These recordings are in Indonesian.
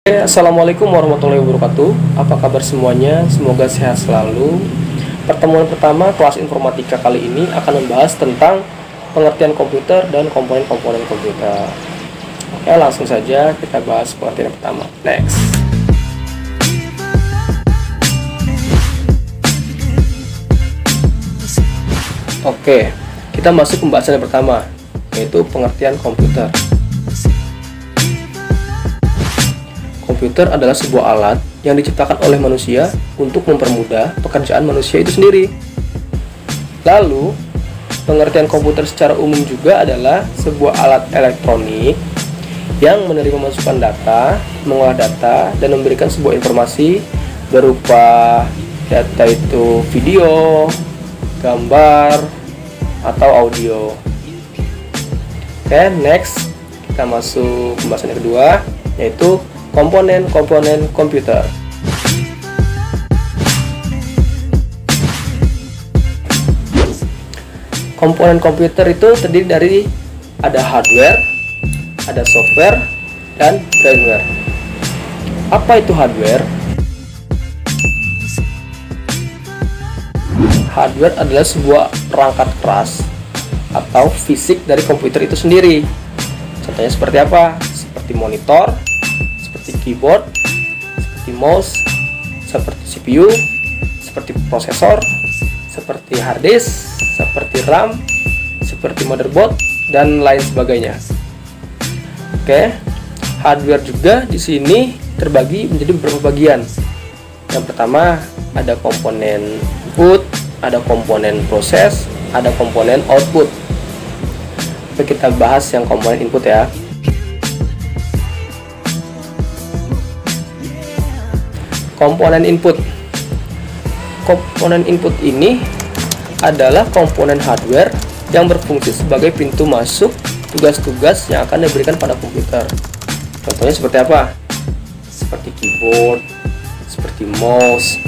Assalamualaikum warahmatullahi wabarakatuh. Apa kabar semuanya? Semoga sehat selalu. Pertemuan pertama kelas informatika kali ini akan membahas tentang pengertian komputer dan komponen-komponen komputer. Oke, langsung saja kita bahas pengertian pertama. Next. Oke, kita masuk pembahasan yang pertama, yaitu pengertian komputer. Komputer adalah sebuah alat yang diciptakan oleh manusia untuk mempermudah pekerjaan manusia itu sendiri. Lalu, pengertian komputer secara umum juga adalah sebuah alat elektronik yang menerima masukan data, mengolah data, dan memberikan sebuah informasi berupa data itu video, gambar, atau audio. Oke, next kita masuk pembahasan yang kedua, yaitu komponen-komponen komputer. Komponen komputer itu terdiri dari ada hardware, ada software, dan firmware. Apa itu hardware? Hardware adalah sebuah perangkat keras atau fisik dari komputer itu sendiri. Contohnya seperti apa? Seperti monitor, seperti keyboard, seperti mouse, seperti CPU, seperti prosesor, seperti hard disk, seperti RAM, seperti motherboard, dan lain sebagainya. Oke, hardware juga di sini terbagi menjadi beberapa bagian. Yang pertama ada komponen input, ada komponen proses, ada komponen output. Oke, kita bahas yang komponen input ya. Komponen input. Komponen input ini adalah komponen hardware yang berfungsi sebagai pintu masuk tugas-tugas yang akan diberikan pada komputer. Contohnya seperti apa? Seperti keyboard, seperti mouse,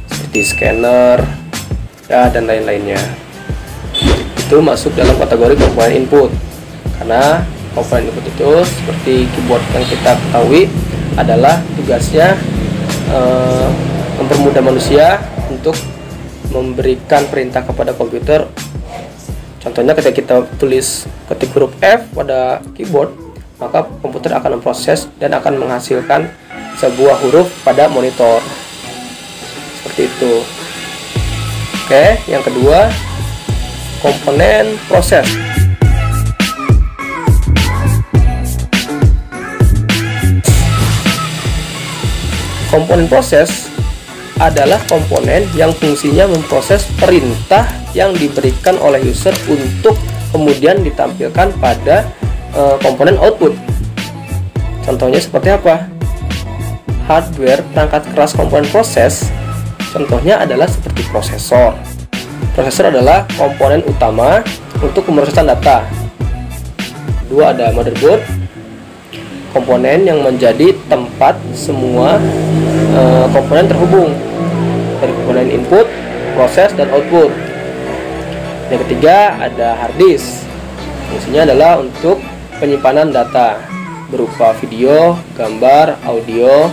seperti scanner, ya, dan lain-lainnya. Itu masuk dalam kategori komponen input. Karena komponen input itu seperti keyboard yang kita ketahui adalah tugasnya mempermudah manusia untuk memberikan perintah kepada komputer. Contohnya ketika kita ketik huruf F pada keyboard, maka komputer akan memproses dan akan menghasilkan sebuah huruf pada monitor. Seperti itu. Oke, yang kedua, komponen proses. Komponen proses adalah komponen yang fungsinya memproses perintah yang diberikan oleh user untuk kemudian ditampilkan pada komponen output. Contohnya seperti apa? Hardware perangkat keras komponen proses, contohnya adalah seperti prosesor. Prosesor adalah komponen utama untuk pemrosesan data. Kedua ada motherboard, komponen yang menjadi tempat semua komponen terhubung dari komponen input, proses, dan output. Yang ketiga ada hard disk. Fungsinya adalah untuk penyimpanan data berupa video, gambar, audio,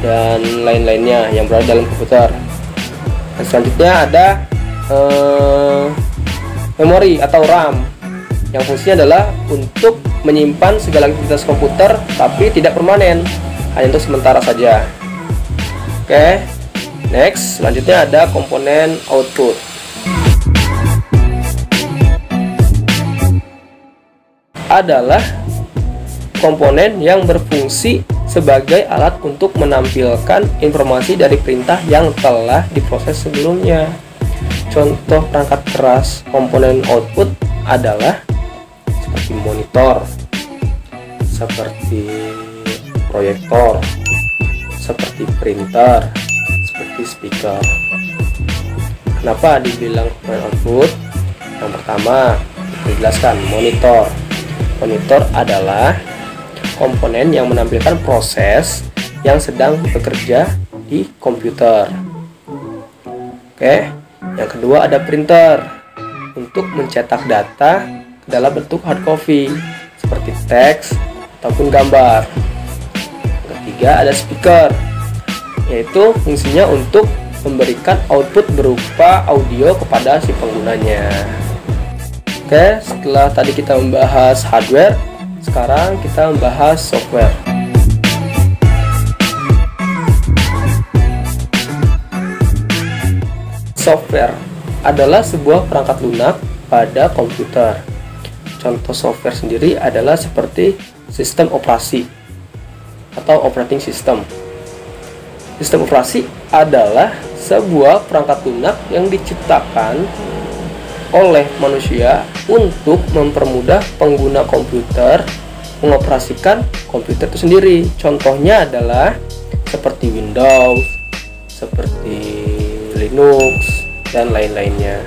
dan lain-lainnya yang berada dalam komputer. Dan selanjutnya ada memori atau RAM yang fungsinya adalah untuk menyimpan segala aktivitas komputer tapi tidak permanen, hanya untuk sementara saja. Oke, next, selanjutnya ada komponen output. Adalah komponen yang berfungsi sebagai alat untuk menampilkan informasi dari perintah yang telah diproses sebelumnya. Contoh perangkat keras komponen output adalah seperti monitor, seperti proyektor, seperti printer, seperti speaker. Kenapa dibilang komponen output? Yang pertama, dijelaskan monitor. Monitor adalah komponen yang menampilkan proses yang sedang bekerja di komputer. Oke, yang kedua ada printer untuk mencetak data dalam bentuk hard copy seperti teks ataupun gambar. ketiga ada speaker, yaitu fungsinya untuk memberikan output berupa audio kepada si penggunanya. Oke, setelah tadi kita membahas hardware, sekarang kita membahas software. Software adalah sebuah perangkat lunak pada komputer. Contoh software sendiri adalah seperti sistem operasi atau operating system. Sistem operasi adalah sebuah perangkat lunak yang diciptakan oleh manusia untuk mempermudah pengguna komputer mengoperasikan komputer itu sendiri. Contohnya adalah seperti Windows, seperti Linux, dan lain-lainnya.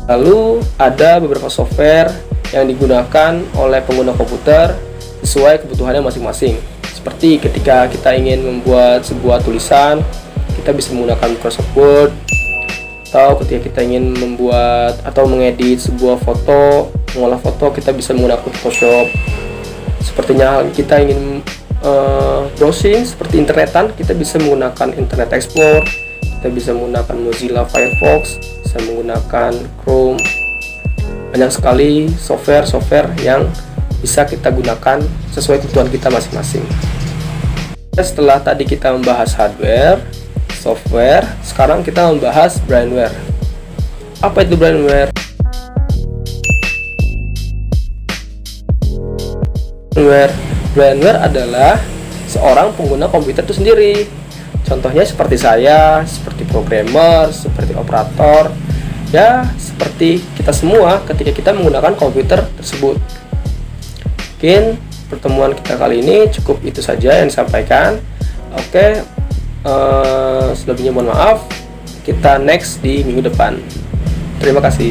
Lalu ada beberapa software yang digunakan oleh pengguna komputer sesuai kebutuhannya masing-masing. Seperti ketika kita ingin membuat sebuah tulisan, kita bisa menggunakan Microsoft Word. Atau ketika kita ingin membuat atau mengedit sebuah foto, mengolah foto, kita bisa menggunakan Photoshop. Sepertinya kita ingin browsing seperti internetan, kita bisa menggunakan Internet Explorer, kita bisa menggunakan Mozilla Firefox, bisa menggunakan Chrome. Banyak sekali software yang bisa kita gunakan sesuai kebutuhan kita masing-masing. Setelah tadi kita membahas hardware, software, sekarang kita membahas brainware. Apa itu brainware? Brainware adalah seorang pengguna komputer itu sendiri. Contohnya seperti saya, seperti programmer, seperti operator, ya seperti kita semua ketika kita menggunakan komputer tersebut. Mungkin pertemuan kita kali ini cukup itu saja yang disampaikan. Oke. Selebihnya mohon maaf, kita next di minggu depan. Terima kasih.